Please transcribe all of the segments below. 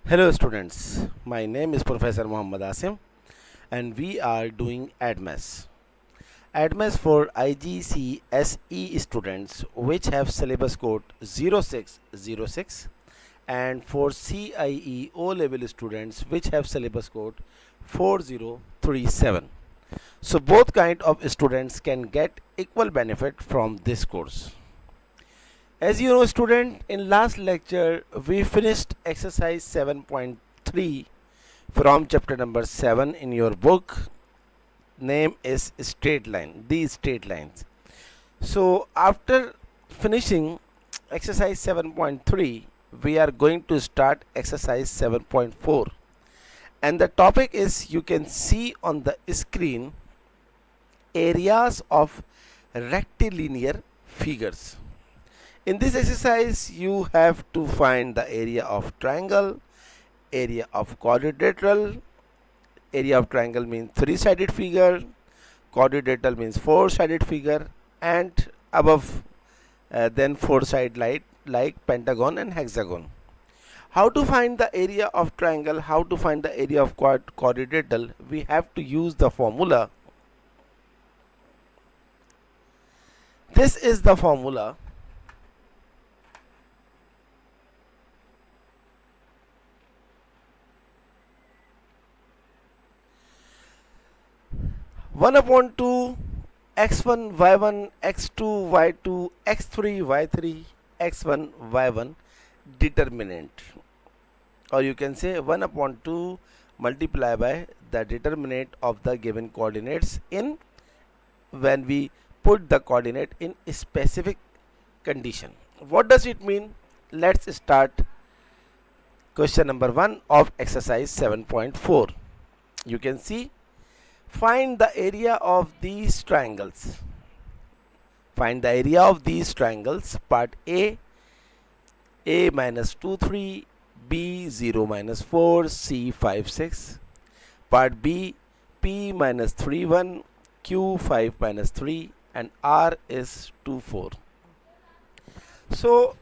Hello students, my name is Professor Muhammad Asim and we are doing ADMAS. ADMAS for IGCSE students which have syllabus code 0606 and for CIE O level students which have syllabus code 4037. So both kind of students can get equal benefit from this course. As you know student, in last lecture we finished exercise 7.3 from chapter number 7 in your book. Name is straight line, these straight lines. So after finishing exercise 7.3, we are going to start exercise 7.4, and the topic is, you can see on the screen, areas of rectilinear figures. In this exercise you have to find the area of triangle, area of quadrilateral. Area of triangle means three-sided figure, quadrilateral means four-sided figure, and above then four-side like pentagon and hexagon. How to find the area of triangle, how to find the area of quadrilateral? We have to use the formula. This is the formula. One upon 2 x1 y1 x2 y2 x3 y3 x1 y1 determinant, or you can say 1 upon 2 multiply by the determinant of the given coordinates in when we put the coordinate in a specific condition. What does it mean? Let's start question number 1 of exercise 7.4. You can see, find the area of these triangles. Find the area of these triangles. Part A minus 2 3, B 0 minus 4, C 5 6. Part B, P minus 3 1, Q 5 minus 3, and R is 2 4. So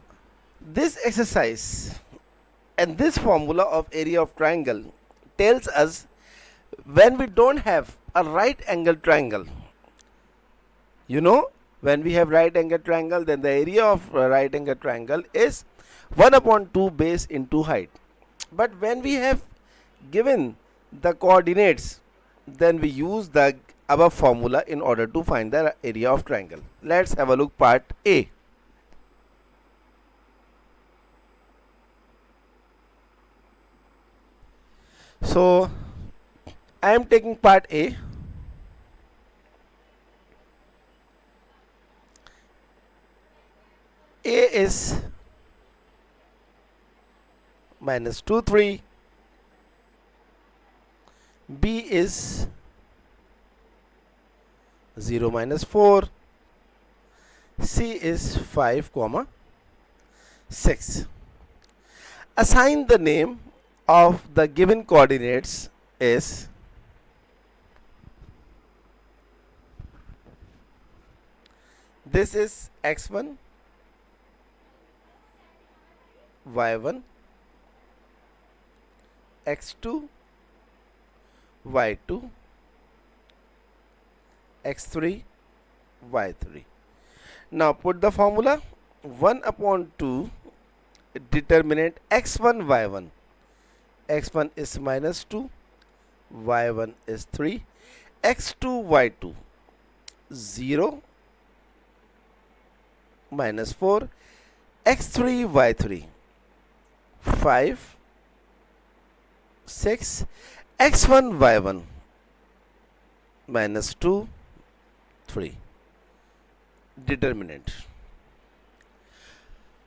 this exercise and this formula of area of triangle tells us, when we don't have a right angle triangle, when we have right angle triangle, then the area of right angle triangle is 1 upon 2 base into height. But when we have given the coordinates, then we use the above formula in order to find the area of triangle. Let's have a look part A. So I am taking part A. A is minus 2 3, B is 0 minus 4, C is 5 comma 6. Assign the name of the given coordinates is this is x1 y1 x2 y2 x3 y3. Now put the formula. 1 upon 2 determinant x1 y1. x1 is minus 2, y1 is 3, x2 y2 0 minus 4, x3 y3 5 6, x1 y1 minus 2 3. Determinant.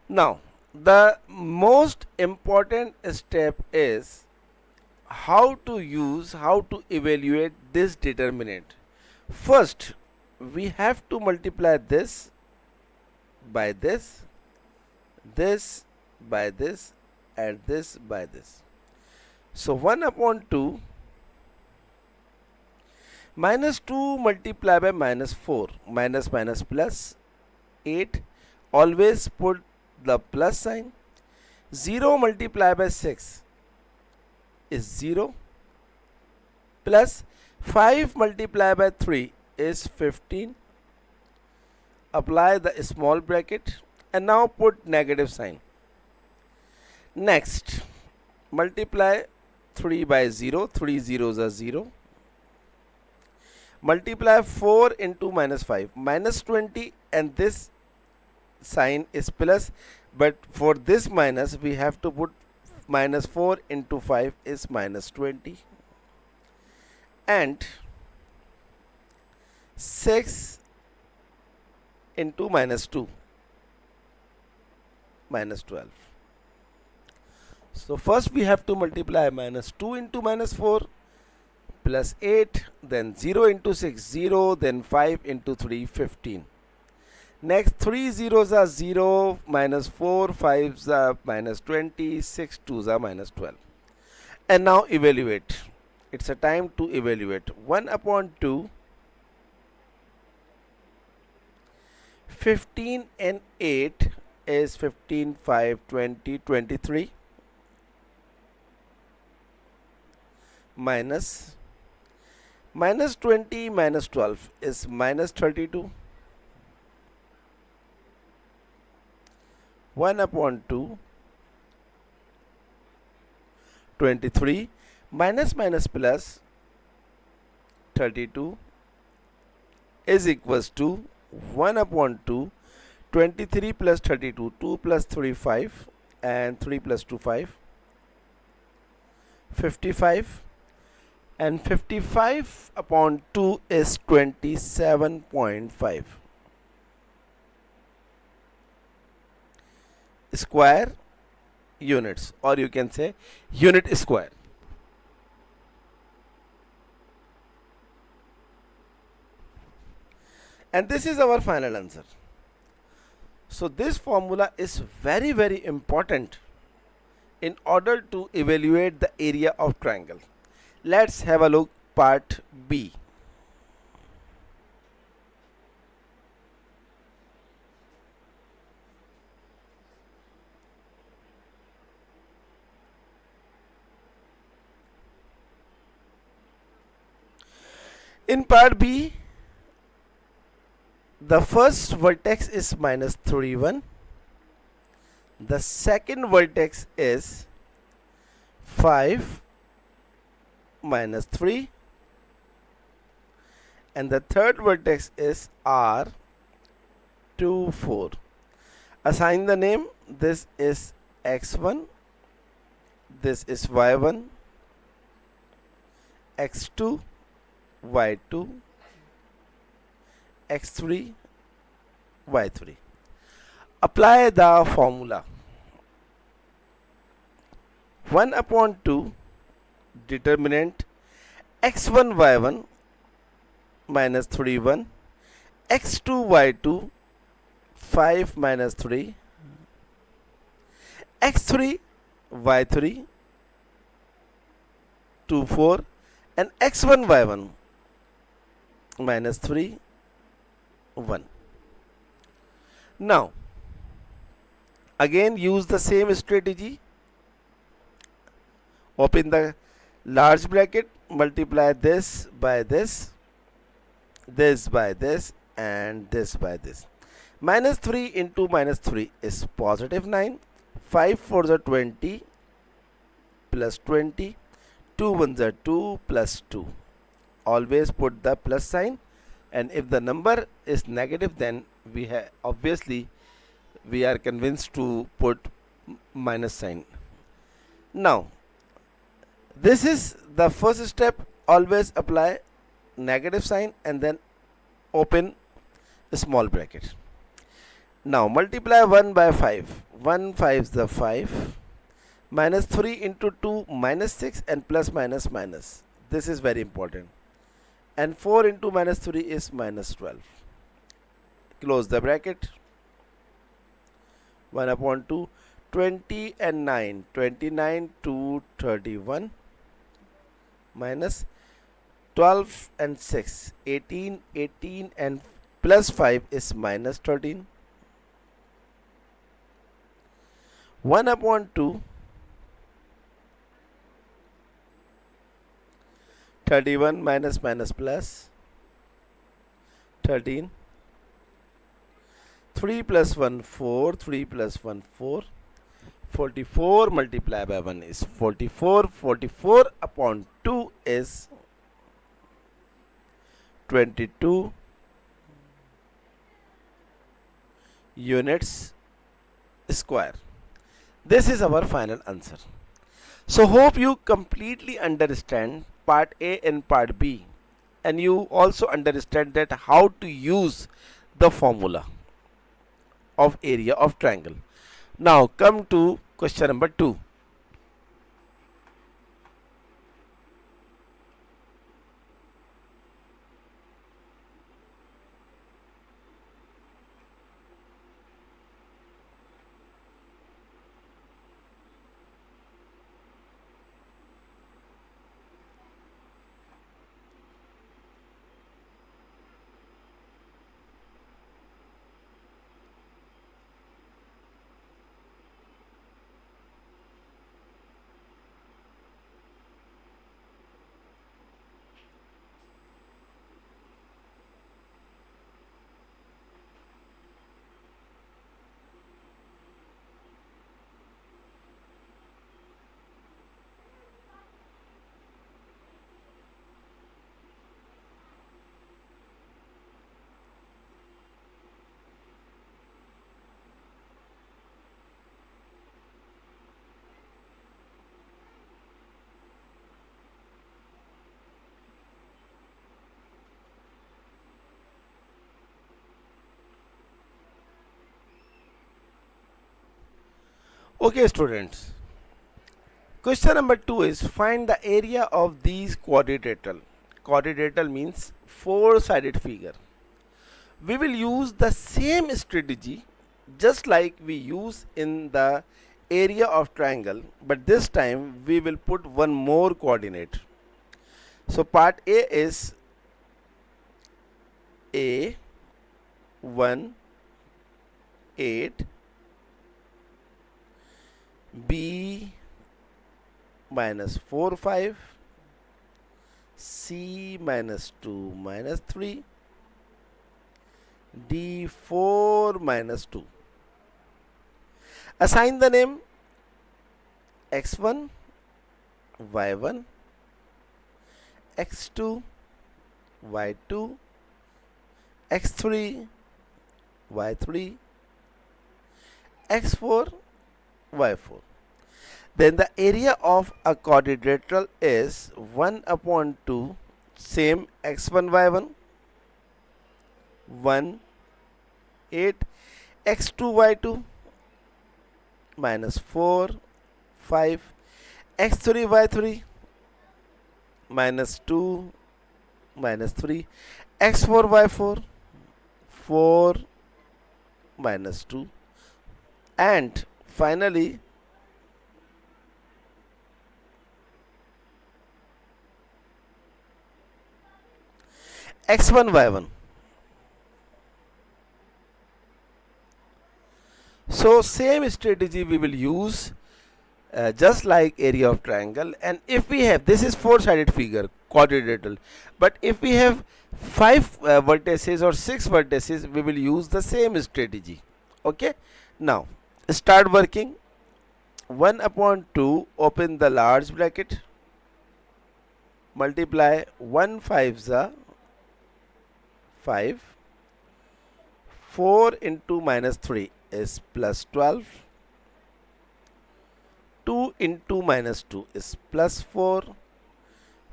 Now the most important step is how to evaluate this determinant. First we have to multiply this by this, this by this, and this by this. So 1 upon 2 minus 2 multiplied by minus 4, minus minus plus 8, always put the plus sign. 0 multiplied by 6, is 0 plus 5 multiplied by 3 is 15. Apply the small bracket and now put negative sign. Next, multiply 3 by 0, 3 zeros are 0. Multiply 4 into minus 5, minus 20, and this sign is plus, but for this minus we have to put minus 4 into 5 is minus 20, and 6 into minus 2 minus 12. So first we have to multiply minus 2 into minus 4 plus 8, then 0 into 6 0, then 5 into 3 15. Next 3 zeros are 0, minus 4 5s are minus 20, 6 2s are minus 12. And now evaluate. It's a time to evaluate. 1 upon 2, 15 and 8 is 15, 5, 20, 23, minus 20 minus 12 is minus 32. 1 upon 2, 23, minus minus plus 32 is equals to 1 upon 2, 23 plus 32, 2 plus 3 5, and 3 plus 2 5, 55, and 55 upon 2 is 27.5. Square units, or you can say unit square. And this is our final answer. So this formula is very important in order to evaluate the area of triangle. Let's have a look part B. In part B, the first vertex is minus 31. The second vertex is 5 minus 3. And the third vertex is R 2 4. Assign the name. This is X1. This is Y1. X2. Y2, X3, Y3. Apply the formula. 1 upon 2 determinant X1 Y1 minus 3 1, X2 Y2 5 minus 3, X3 Y3 2 4, and X1 Y1 minus 3 1. Now again use the same strategy. Open the large bracket, multiply this by this, this by this, and this by this. Minus 3 into minus 3 is positive 9. 5 4s are 20 plus 20, 2 1s are 2 plus 2. Always put the plus sign, and if the number is negative, then we obviously we are convinced to put minus sign. Now this is the first step. Always apply negative sign and then open a small bracket. Now multiply 1 by 5. 1 5s the 5, minus 3 into 2 minus 6, and plus minus minus. This is very important. And 4 into minus 3 is minus 12. Close the bracket. 1 upon 2, 20 and 9, 29 to 31, minus 12 and 6, 18, 18, and plus 5 is minus 13. 1 upon 2, 31 minus minus plus 13. 3 plus 1 4. 3 plus 1 4. 44 multiplied by 1 is 44. 44 upon 2 is 22 units square. This is our final answer. So hope you completely understand part A and part B, and you also understand that how to use the formula of area of triangle. Now come to question number 2. Okay students, question number 2 is find the area of these quadrilateral. Quadrilateral means four-sided figure. We will use the same strategy just like we use in the area of triangle, but this time we will put one more coordinate. So part A is A 1 8, B minus 4 5, C minus 2 minus 3, D 4 minus 2. Assign the name X1, Y1, X2, Y2, X3, Y3, X4, Y4. Then the area of a quadrilateral is 1 upon 2, same X1, Y1, 1, 8, X2, Y2, minus 4, 5, X3, Y3, minus 2, minus 3, X4, Y4, 4, minus 2, and finally X1, Y1. So same strategy we will use just like area of triangle, and if we have, this is four-sided figure quadrilateral, but if we have 5 vertices or 6 vertices, we will use the same strategy. Okay, now start working. 1 upon 2, open the large bracket, multiply 1 5 5, 4 into minus 3 is plus 12, 2 into minus 2 is plus 4,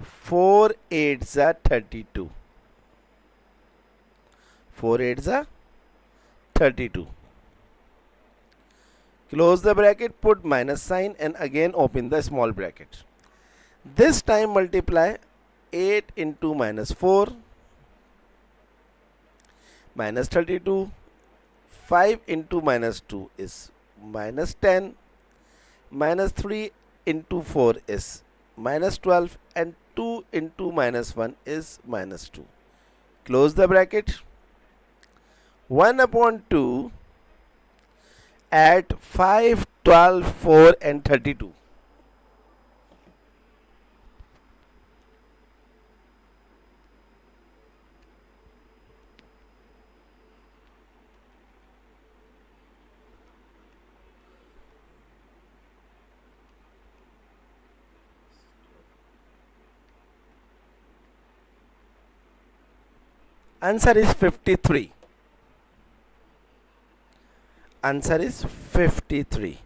4 8s are 32, 4 8s are 32. Close the bracket, put minus sign, and again open the small bracket. This time multiply 8 into minus 4, minus 32, 5 into minus 2 is minus 10, minus 3 into 4 is minus 12, and 2 into minus 1 is minus 2. Close the bracket. 1 upon 2, add 5, 12, 4 and 32. Answer is 53. Answer is 53.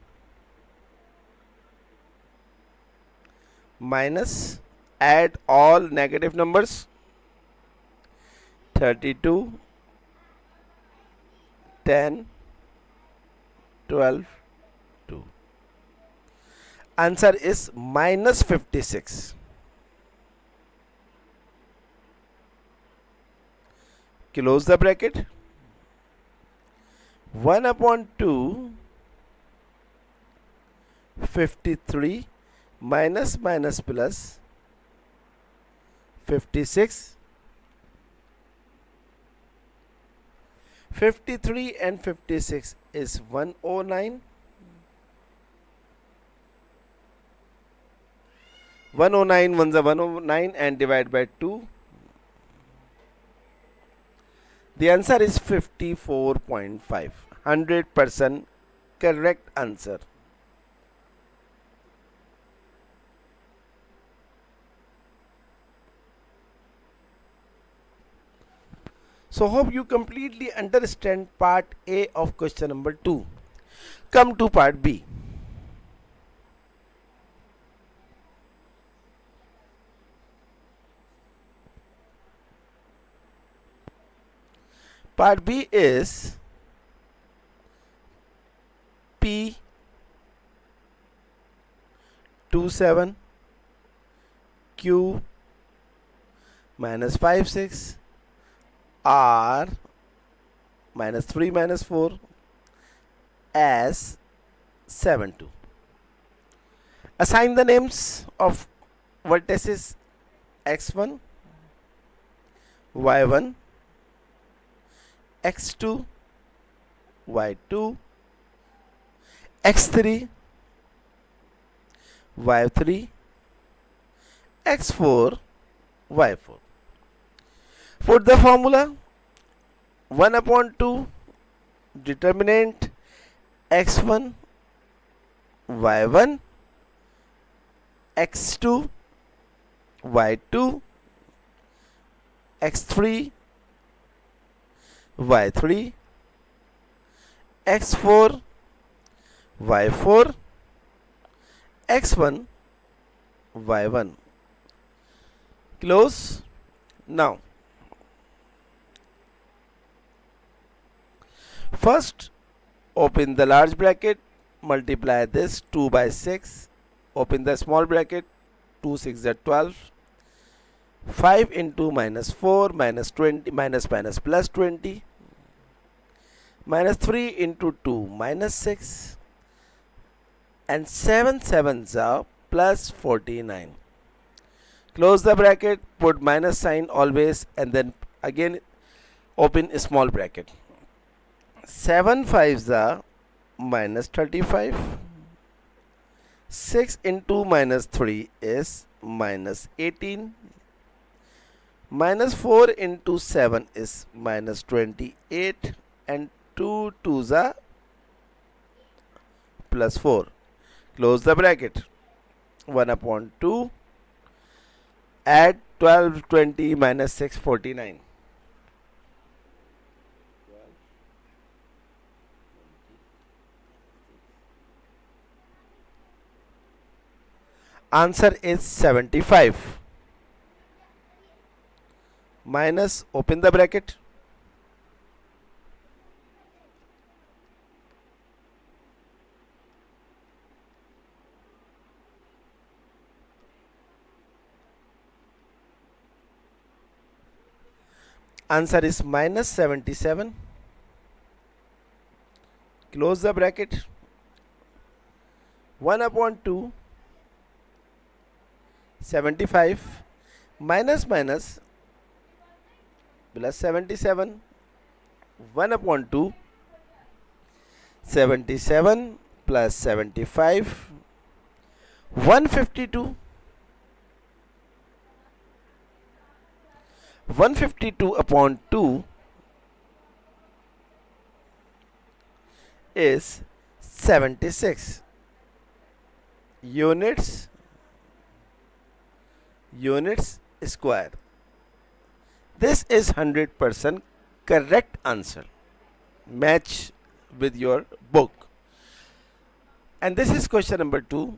Minus, add all negative numbers. 32, 10, 12, 2. Answer is minus 56. Close the bracket. 1 upon 2, 53 minus minus plus 56. 53 and 56 is 109. 109 ones are 109 and divide by 2. The answer is 54.5. 100% correct answer. So hope you completely understand part A of question number 2. Come to part B. Part B is P27 Q minus 56 R minus 3 minus 4 as 7.2. Assign the names of vertices x1, y1, x2, y2, x3, y3, x4, y4. Put the formula 1 upon 2 determinant x1, y1, x2, y2, x3, y3, x4, y4, x1, y1. Close. Now, first open the large bracket, multiply this 2 by 6, open the small bracket, 2 6 are 12, 5 into minus 4 minus 20 minus minus plus 20, minus 3 into 2 minus 6, and 7 sevens are plus 49. Close the bracket, put minus sign always, and then again open a small bracket. 7 fives are minus 35. 6 into minus 3 is minus 18. Minus 4 into 7 is minus 28. And 2 twos are plus 4. Close the bracket. 1 upon 2. Add 12, 20, minus 6, 49. Answer is 75. Minus, open the bracket. Answer is minus 77. Close the bracket. 1 upon 2. 75 minus minus plus 77. 1 upon 2. 77 plus 75. 152. 152 upon 2 is 76. Units square. This is 100% correct answer. Match with your book. And this is question number 2.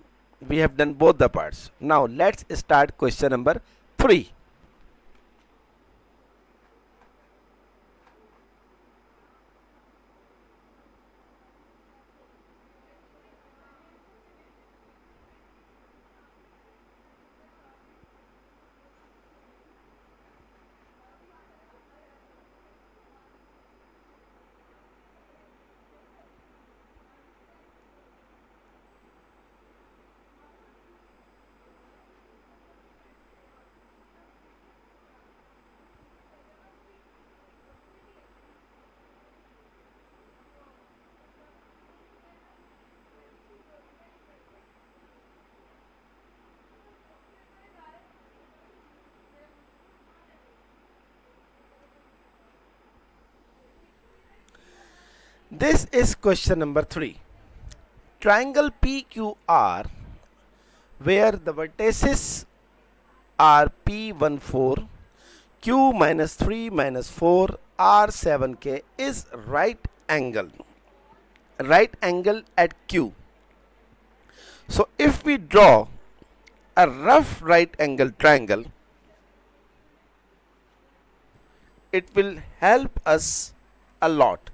We have done both the parts. Now let's start question number 3. This is question number 3. Triangle PQR, where the vertices are P14, Q minus 3 minus 4, R7K is right angle. Right angle at Q. So if we draw a rough right angle triangle, it will help us a lot.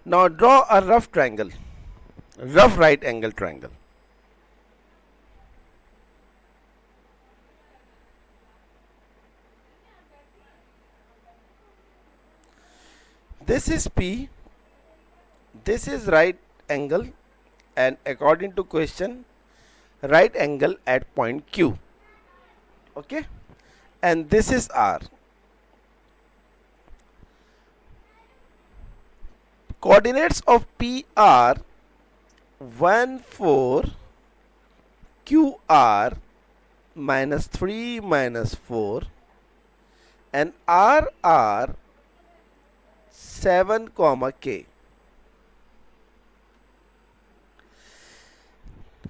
Now draw a rough triangle, rough right angle triangle. This is P, this is right angle, and according to question, right angle at point Q. Okay, and this is R. Coordinates of P are 1 4 QR minus 3 minus 4 and R 7 comma K.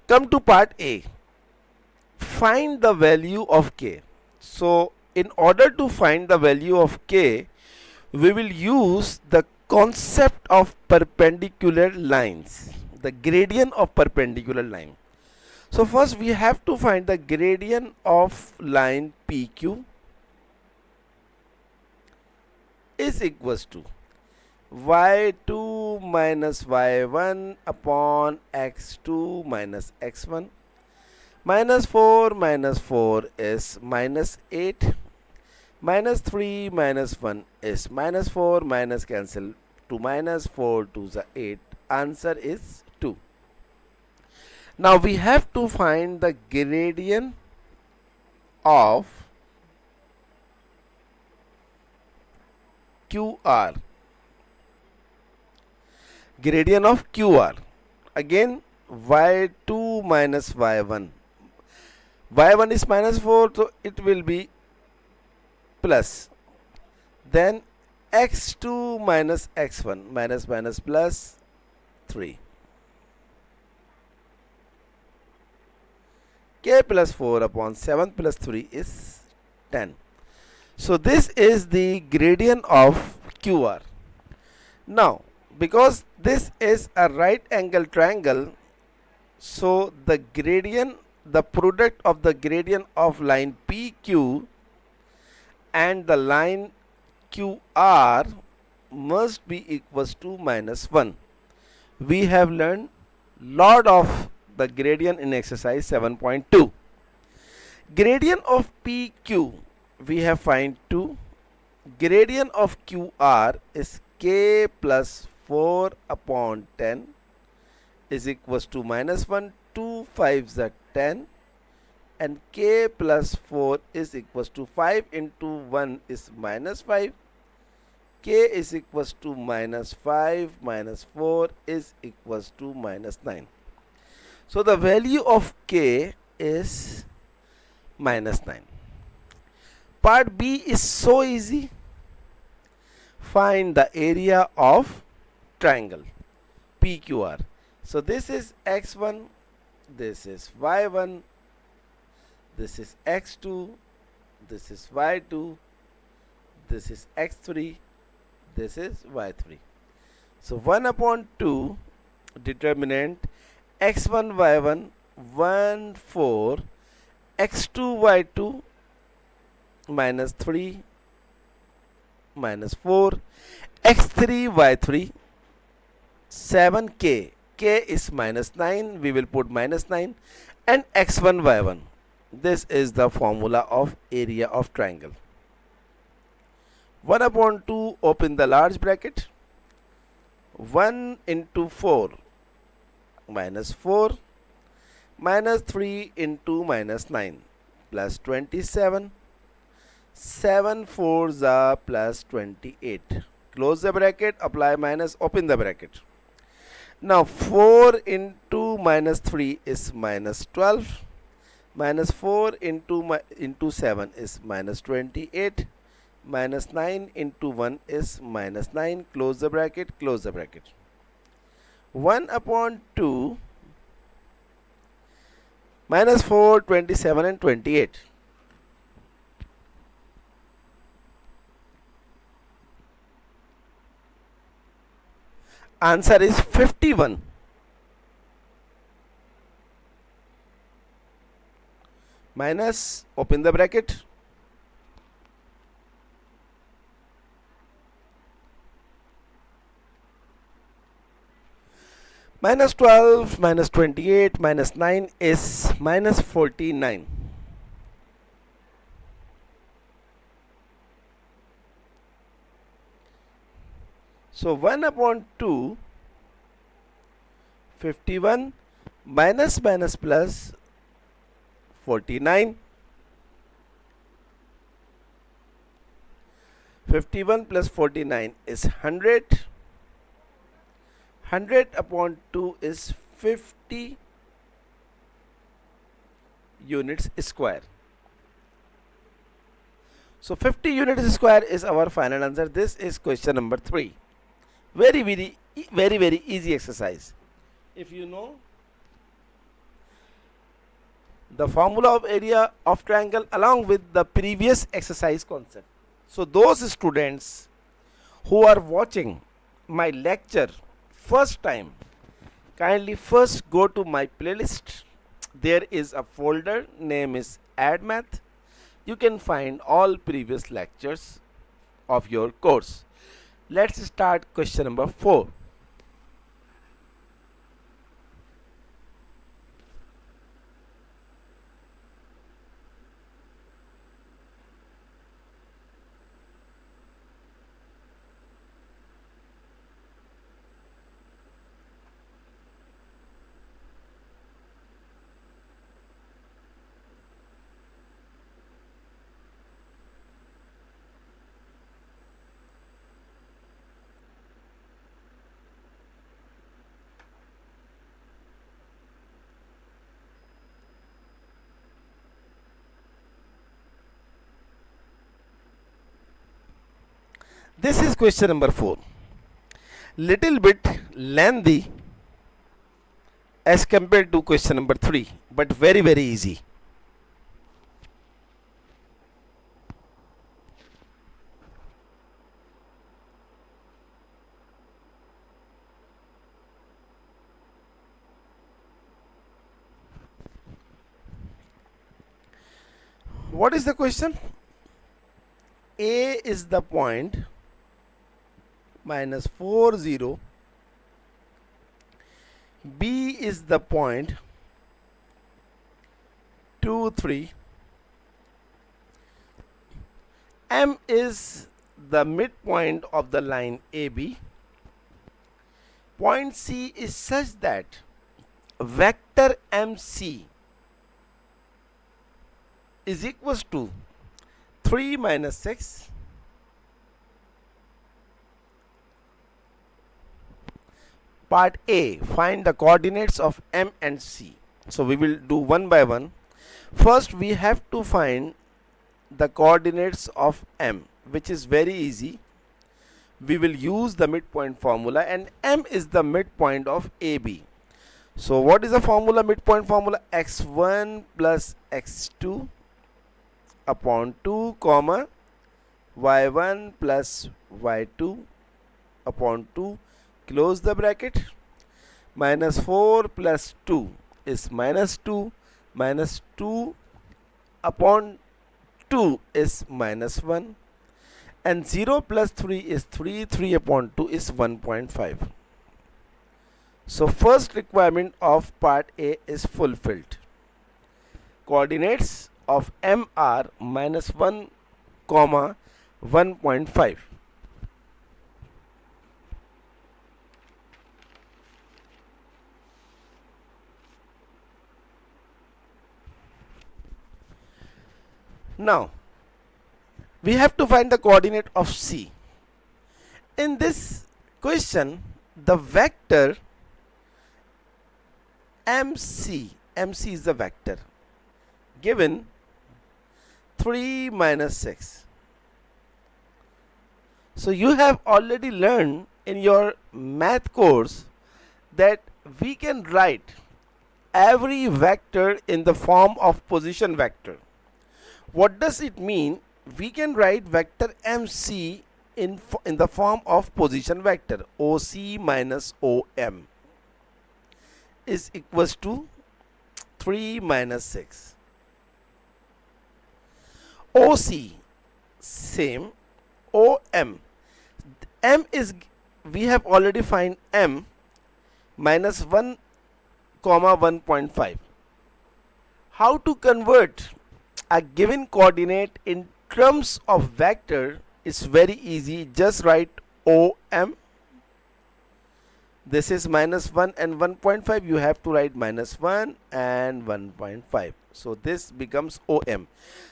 Come to part A. Find the value of K. So in order to find the value of K, we will use the concept of perpendicular lines, the gradient of perpendicular line. So first we have to find the gradient of line PQ is equals to y2 minus y1 upon x2 minus x1. Minus 4 is minus 8. Minus 3 minus 1 is minus 4, minus cancel to minus 4 to the 8. Answer is 2. Now we have to find the gradient of QR. Gradient of QR. Again y2 minus y1. y1 is minus 4, so it will be plus. Then x2 minus x1, minus minus plus 3. K plus 4 upon 7 plus 3 is 10. So this is the gradient of QR. Now because this is a right angle triangle, so the gradient, the product of the gradient of line PQ and the line QR must be equals to minus 1. We have learned lot of the gradient in exercise 7.2. Gradient of PQ we have find 2. Gradient of QR is K plus 4 upon 10 is equals to minus 1. 2 5s are 10 and K plus 4 is equals to 5 into 1 is minus 5. K is equals to minus 5 minus 4 is equals to minus 9. So the value of K is minus 9. Part B is so easy. Find the area of triangle PQR. So this is x1, this is y1, this is x2, this is y2, this is x3, this is y3. So 1 upon 2 determinant x1 y1 1 4 x2 y2 minus 3 minus 4 x3 y3 7k, k is minus 9, we will put minus 9, and x1 y1. This is the formula of area of triangle. 1 upon 2, open the large bracket, 1 into 4 minus 4 minus 3 into minus 9 plus 27, 7 4s are plus 28. Close the bracket, apply minus, open the bracket. Now 4 into minus 3 is minus 12, minus 4 into 7 is minus 28, minus 9 into 1 is minus 9. Close the bracket, close the bracket. 1 upon 2 minus 4, 27 and 28. Answer is 51. Minus, open the bracket. Minus 12 minus 28 minus 9 is minus 49. So 1 upon 2, 51 minus minus plus 49. 51 plus 49 is 100. 100 upon 2 is 50 units square. So 50 units square is our final answer. This is question number 3. Very easy exercise. If you know the formula of area of triangle along with the previous exercise concept. So those students who are watching my lecture first time, kindly first go to my playlist. There is a folder, name is Add Math. You can find all previous lectures of your course. Let's start question number 4. This is question number 4. Little bit lengthy as compared to question number 3, but very easy. What is the question? A is the point minus 4 0, B is the point 2 3, M is the midpoint of the line AB, point C is such that vector MC is equals to 3 minus 6 Part A, find the coordinates of M and C. So we will do one by one. First, we have to find the coordinates of M, which is very easy. We will use the midpoint formula, and M is the midpoint of AB. So what is the formula, midpoint formula? x1 plus x2 upon 2 comma y1 plus y2 upon 2, close the bracket, minus 4 plus 2 is minus 2, minus 2 upon 2 is minus 1, and 0 plus 3 is 3, 3 upon 2 is 1.5. So first requirement of part A is fulfilled. Coordinates of M are minus 1 comma 1.5. Now we have to find the coordinate of C. In this question, the vector MC is the vector given 3 minus 6. So you have already learned in your math course that we can write every vector in the form of position vector. What does it mean? We can write vector MC in the form of position vector. OC minus OM is equals to 3 minus 6. OC same. OM, M is, we have already find M minus 1 comma 1.5. How to convert a given coordinate in terms of vector is very easy. Just write OM. This is minus 1 and 1.5. You have to write minus 1 and 1.5. So this becomes OM.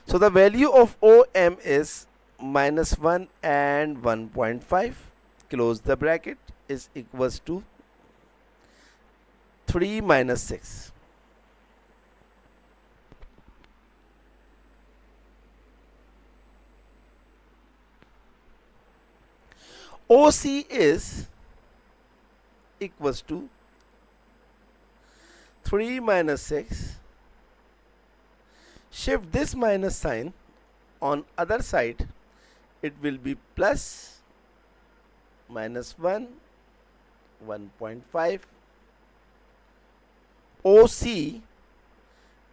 So the value of OM is minus 1 and 1.5. Close the bracket, is equals to 3 minus 6. OC is equals to 3 minus 6. Shift this minus sign on other side, it will be plus minus 1, 1.5. OC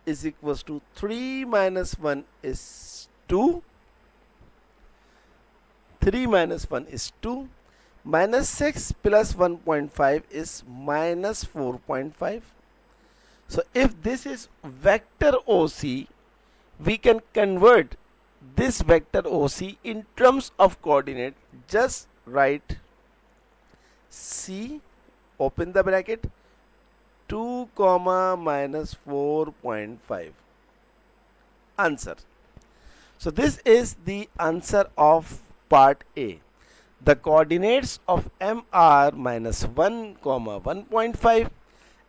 is equals to 3 minus 1 is 2. 3 minus 1 is 2. Minus 6 plus 1.5 is minus 4.5. So if this is vector OC, we can convert this vector OC in terms of coordinate. Just write C, open the bracket, 2 comma minus 4.5. Answer. So this is the answer of part A. The coordinates of M are minus 1 comma 1.5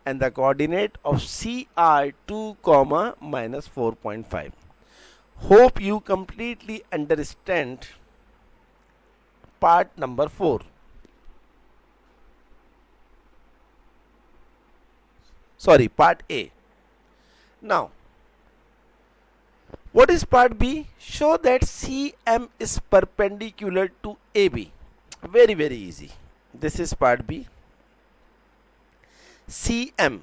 and the coordinate of C are 2 comma minus 4.5. Hope you completely understand part number 4. Sorry, part A. Now, what is part B? Show that CM is perpendicular to AB. Very easy. This is part B. CM.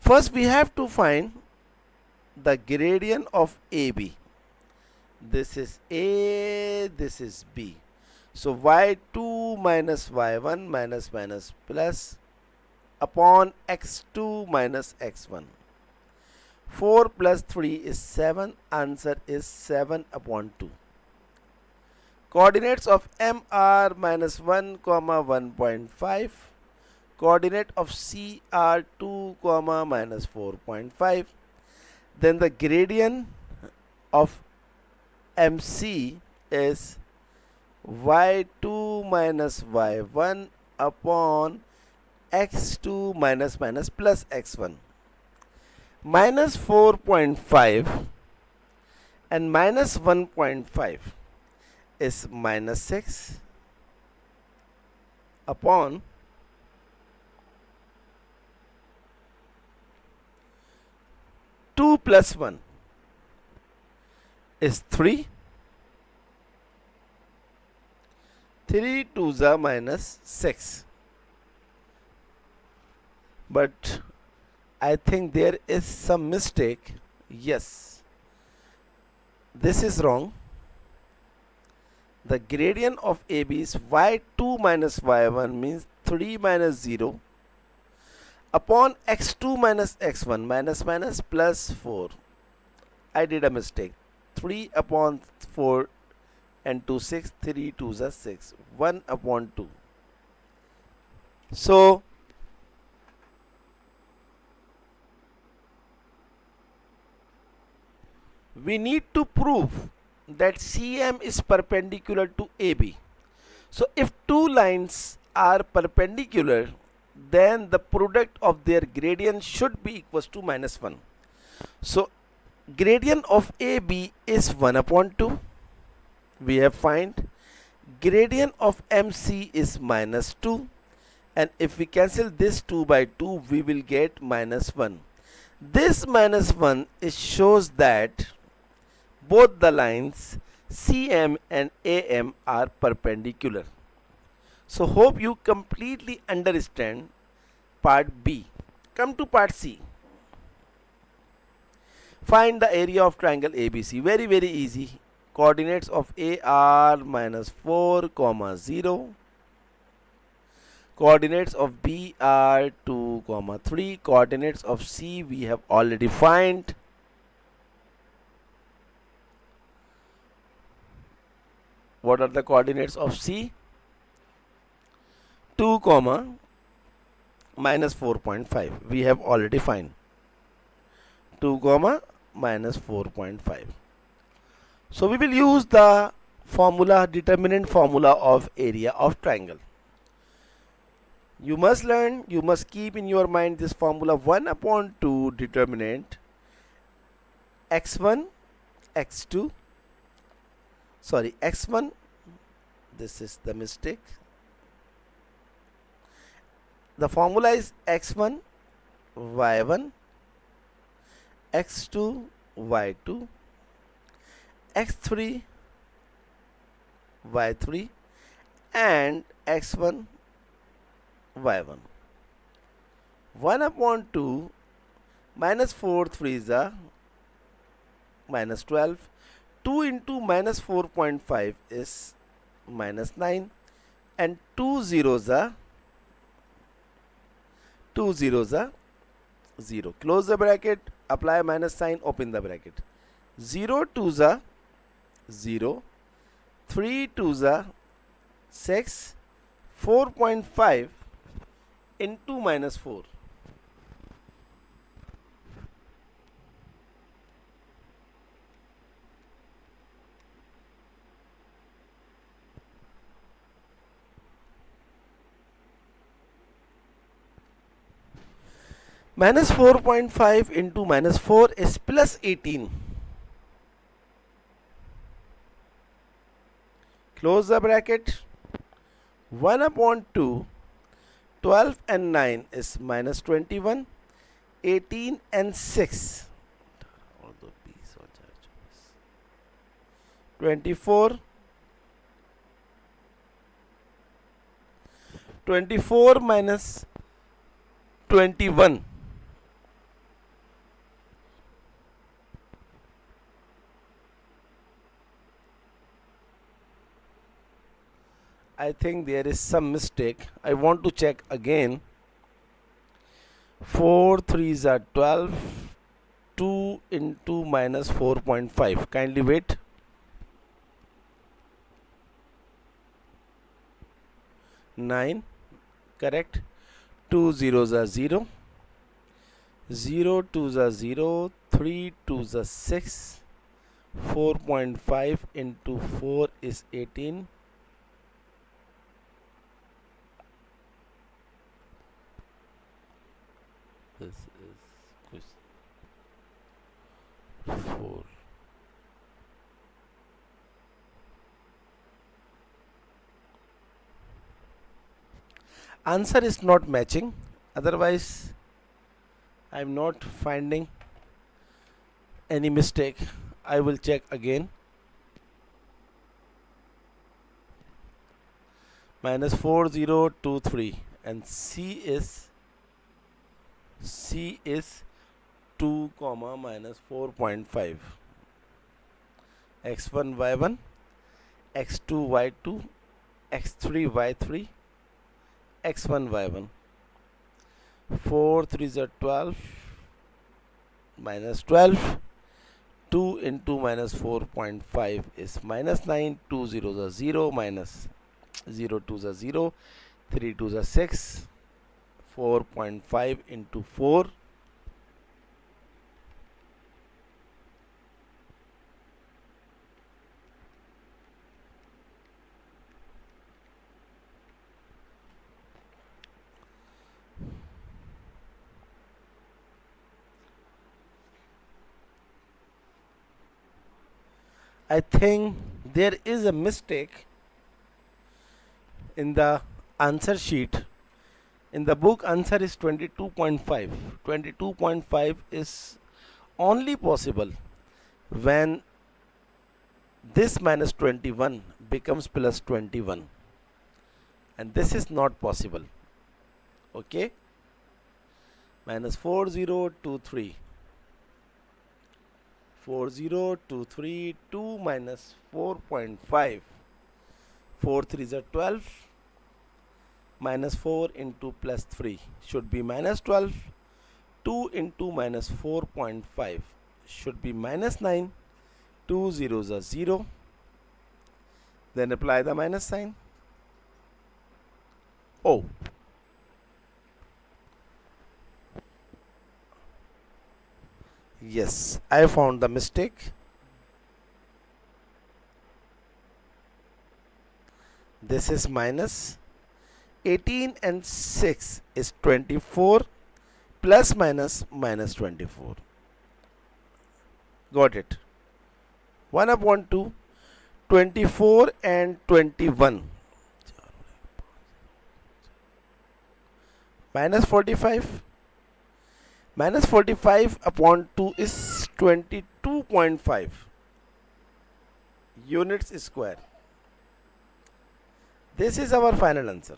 First we have to find the gradient of AB. This is A, this is B. So y2 minus y1 minus plus upon x2 minus x1. 4 plus 3 is 7. Answer is 7 upon 2. Coordinates of M are minus 1 comma 1.5. Coordinate of C are 2 comma minus 4.5. Then the gradient of MC is y2 minus y1 upon x2 minus plus x1. Minus 4.5 and minus 1.5 is minus 6 upon 2 plus 1 is 3. 3 2s are minus 6. But I think there is some mistake. Yes, this is wrong. The gradient of AB is y2 minus y1 means 3 minus 0 upon x2 minus x1 minus minus plus 4. I did a mistake. 3 upon 4 and 2 6. 3 2s are 6. 1 upon 2. So we need to prove that CM is perpendicular to AB. So if two lines are perpendicular, then the product of their gradient should be equals to minus 1. So gradient of AB is 1 upon 2. We have find gradient of MC is minus 2, and if we cancel this 2 by 2 we will get minus 1. This minus 1 shows that both the lines CM and AM are perpendicular. So hope you completely understand part B. Come to part C. Find the area of triangle ABC. Very easy. Coordinates of A are minus 4 comma 0. Coordinates of B are 2 comma 3. Coordinates of C we have already find. What are the coordinates of C? 2 comma minus 4.5. We have already find 2 comma minus 4.5. So we will use the formula, determinant formula of area of triangle. You must learn, you must keep in your mind this formula: 1 upon 2 determinant x1 x2 sorry x1, this is the mistake. The formula is x1 y1 x2 y2 x3 y3 and x1 y1. 1 upon 2 minus 4 3s are minus 12. 2 into minus 4.5 is minus 9, and 2 zeros are 0. Close the bracket, apply minus sign, open the bracket. 0 2s are 0, 3 2s are 6, 4.5 into minus 4. Minus 4.5 into minus 4 is plus 18. Close the bracket. 1 upon 2, 12 and 9 is minus 21. 18 and 6, 24. 24 minus 21. I think there is some mistake. I want to check again. 4 3s are 12. 2 into minus 4.5. Kindly wait. 9. Correct. 2 zeros are 0. 0 2s are 0. 3 2s are 6. 4.5 into 4 is 18. This is question. 4. Answer is not matching, otherwise I'm not finding any mistake. I will check again. Minus 4023, and C is 2 comma minus 4.5. X1 y1, X2 y2, X3 y3, X1 y1. 4 3s are 12, minus 12. 2 into minus 4.5 is minus 9. 2 zeros are 0, minus 0 2s are 0, 3 2s are 6. 4.5 into 4. I think there is a mistake in the answer sheet. In the book, answer is 22.5. 22.5 is only possible when this minus 21 becomes plus 21, and this is not possible. Okay, minus 4023. 4023, 2 minus 4.5. 4 3s are 12, minus 4 into plus 3 should be minus 12. 2 into minus 4.5 should be minus 9. 2 zeros are 0. Then apply the minus sign. Oh, yes, I found the mistake. This is minus 18 and 6 is 24, plus minus minus 24. Got it. 1 upon 2, 24 and 21. Minus 45. Minus 45 upon 2 is 22.5 units square. This is our final answer.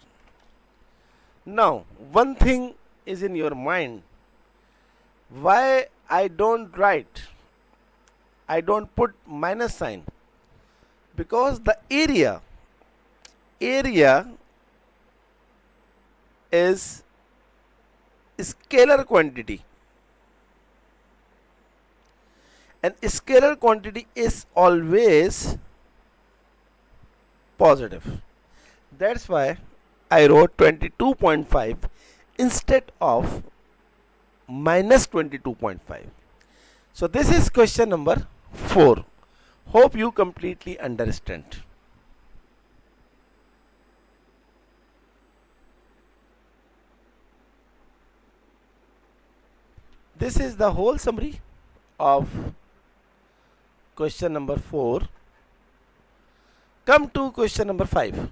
Now, one thing is in your mind. Why I don't put minus sign? Because the area is scalar quantity, and scalar quantity is always positive. That's why I wrote 22.5 instead of minus 22.5. So this is question number 4. Hope you completely understand. This is the whole summary of question number 4. Come to question number 5.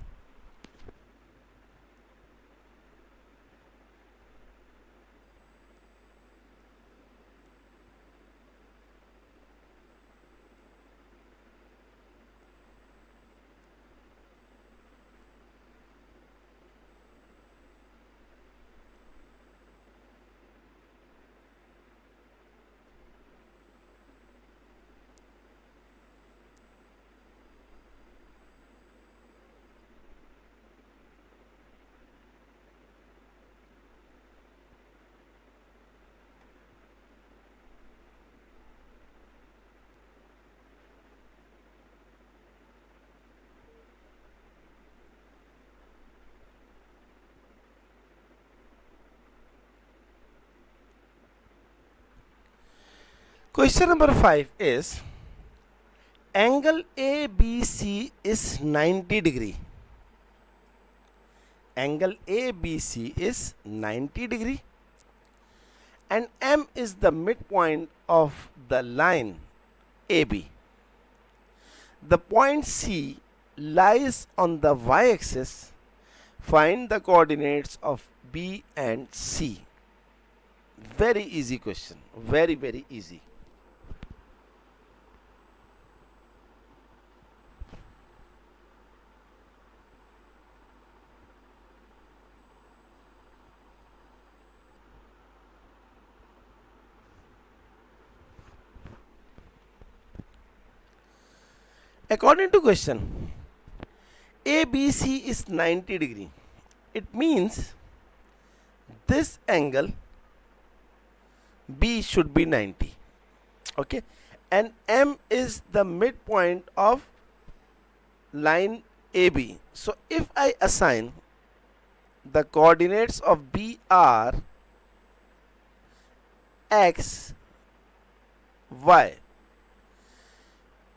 Question number 5 is angle ABC is 90 degree. Angle ABC is 90 degree, and M is the midpoint of the line AB. The point C lies on the y-axis. Find the coordinates of B and C. Very easy question. Very, very easy. According to question, ABC is 90 degree. It means this angle B should be 90. Okay, and M is the midpoint of line AB. So if I assign the coordinates of B are X, Y,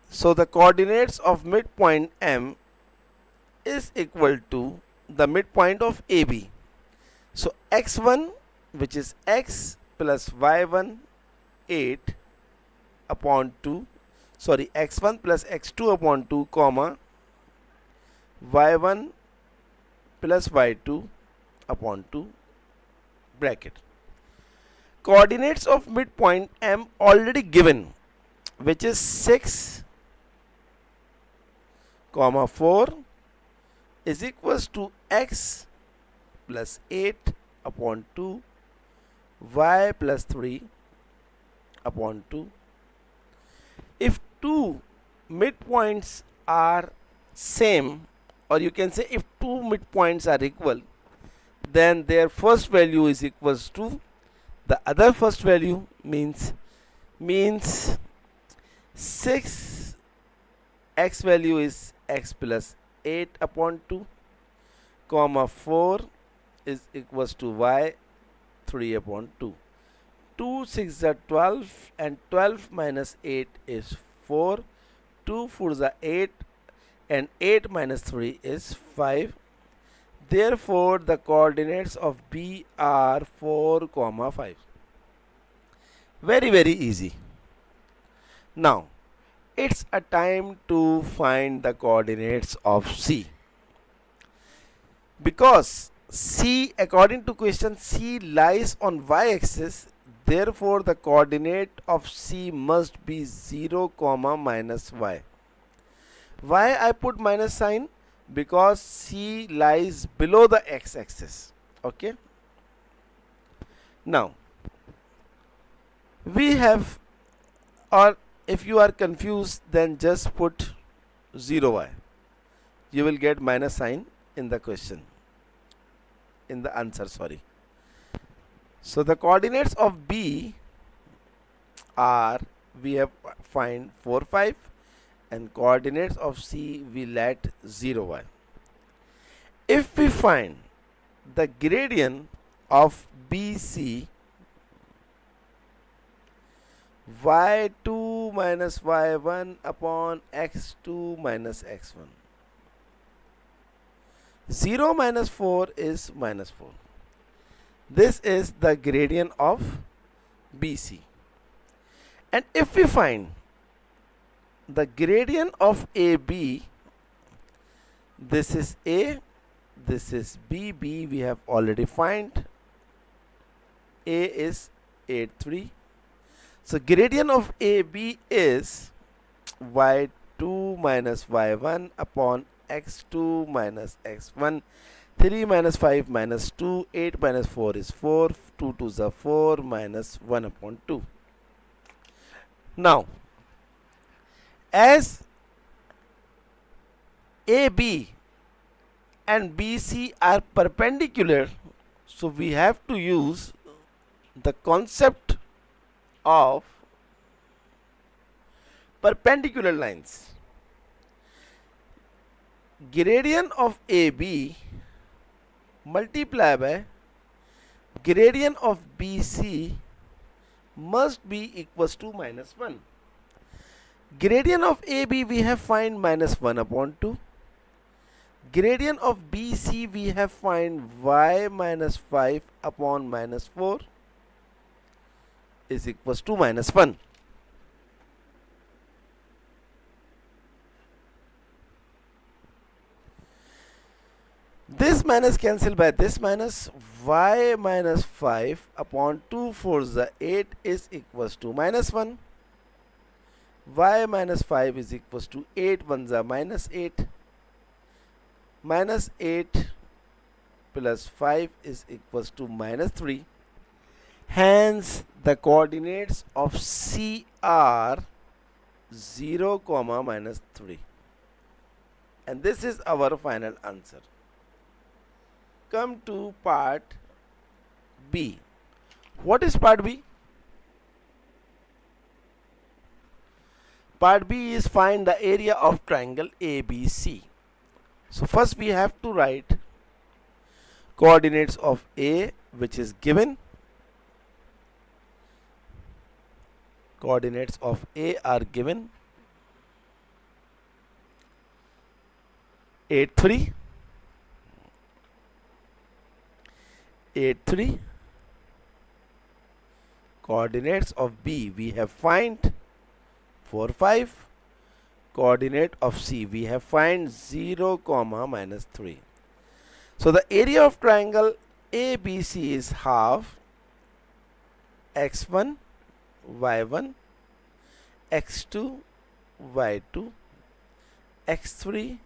so the coordinates of midpoint M is equal to the midpoint of AB. So X1, which is X plus Y1, 8 upon 2, sorry, X1 plus X2 upon 2, comma, Y1 plus Y2 upon 2, bracket. Coordinates of midpoint M already given, which is 6, comma 4 is equals to X plus 8 upon 2, Y plus 3 upon 2. If two midpoints are same, or you can say if two midpoints are equal, then their first value is equals to the other first value, means 6 X value is X plus 8 upon 2, comma 4 is equals to Y 3 upon 2. 2 6 are 12 and 12 minus 8 is 4. 2 4 are 8 and 8 minus 3 is 5. Therefore, the coordinates of B are 4, comma 5. Very, very easy. Now, it's a time to find the coordinates of C. Because C, according to question, C lies on y-axis, therefore the coordinate of C must be 0, comma minus y. Why I put minus sign? Because C lies below the x-axis. Okay. Now, we have, or if you are confused, then just put 0y. You will get minus sign in the question, in the answer, sorry. So the coordinates of B are, we have find 4 5, and coordinates of C we let 0y. If we find the gradient of BC, y2 minus y1 upon x2 minus x1, 0 minus 4 is minus 4. This is the gradient of BC. And if we find the gradient of AB, this is A, this is B, B we have already find, A is 8 3. So gradient of AB is y2 minus y1 upon x2 minus x1, 3 minus 5 minus 2, 8 minus 4 is 4, 2 2s are 4, minus 1 upon 2. Now, as AB and BC are perpendicular, so we have to use the concept of perpendicular lines. Gradient of AB multiplied by gradient of BC must be equals to minus 1. Gradient of AB we have find minus 1 upon 2. Gradient of BC we have find y minus 5 upon minus 4 is equals to minus 1. this minus cancel by this minus. Y minus 5 upon 2 4s the 8 is equals to minus 1. Y minus 5 is equals to 8 1s are minus 8. Minus 8 plus 5 is equals to minus 3. Hence, the coordinates of C are 0, minus 3. And this is our final answer. Come to part B. What is part B? Part B is find the area of triangle ABC. So first we have to write coordinates of A, which is given. Coordinates of A are given 8 3, 8 3. Coordinates of B we have find 4 5. Coordinate of C we have find 0, minus 3. So the area of triangle ABC is half x1 y1 x2 y2 x3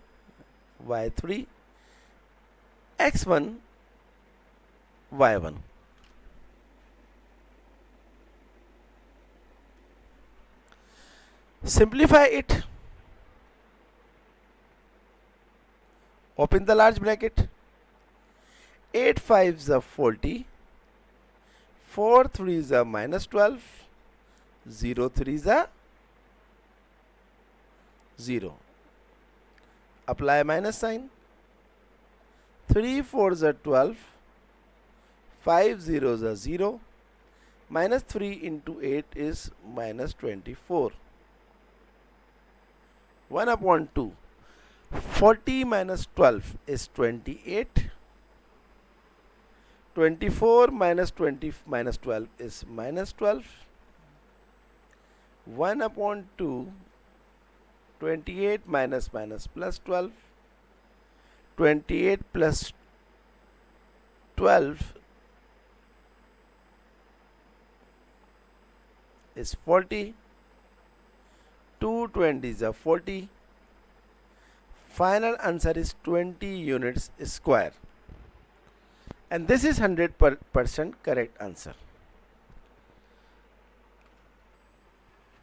y3 x1 y1. Simplify it. Open the large bracket. 8 5s are 40. 4 3s are minus 12. 0 3s are 0. Apply minus sign. 3 4s are 12. 5 zeros are 0. Minus 3 into 8 is minus 24. 1 upon 2. 40 minus 12 is 28. 24 minus 20 minus 12 is minus 12. 1 upon 2. 28 minus plus 12. 28 plus 12 is 40. 2 20s are 40. Final answer is 20 units square. And this is 100% correct answer.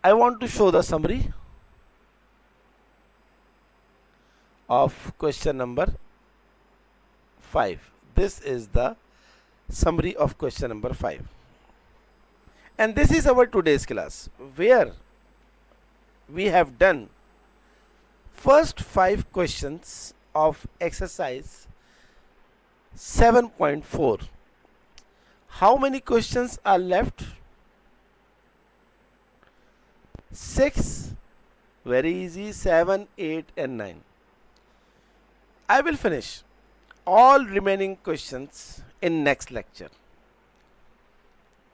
I want to show the summary of question number 5. This is the summary of question number 5. And this is our today's class, where we have done first 5 questions of exercise 7.4. How many questions are left? 6. Very easy. 7, 8 and 9. I will finish all remaining questions in next lecture.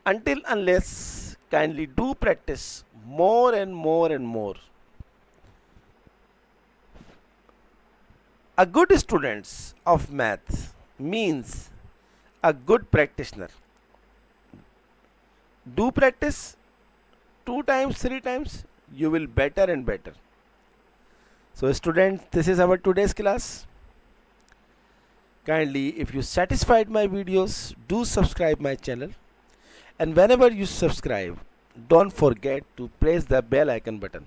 Until unless, kindly do practice more and more and more. A good student of math means a good practitioner. Do practice 2 times, 3 times, you will better and better. So students, this is our today's class. Kindly, if you satisfied my videos, do subscribe my channel. And whenever you subscribe, don't forget to press the bell icon button.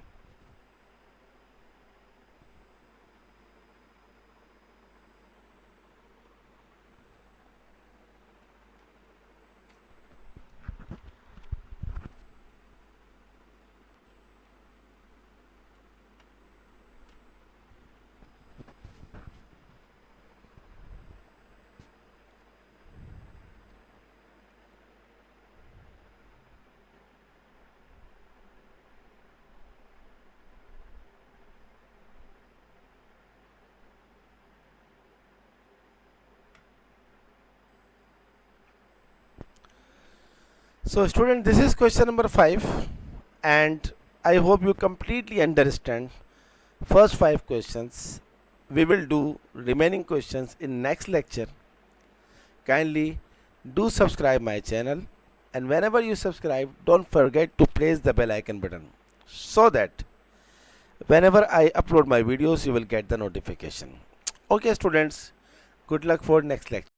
So student, this is question number 5, and I hope you completely understand first 5 questions, we will do remaining questions in next lecture. Kindly do subscribe my channel, and whenever you subscribe, don't forget to press the bell icon button so that whenever I upload my videos you will get the notification. Okay students, good luck for next lecture.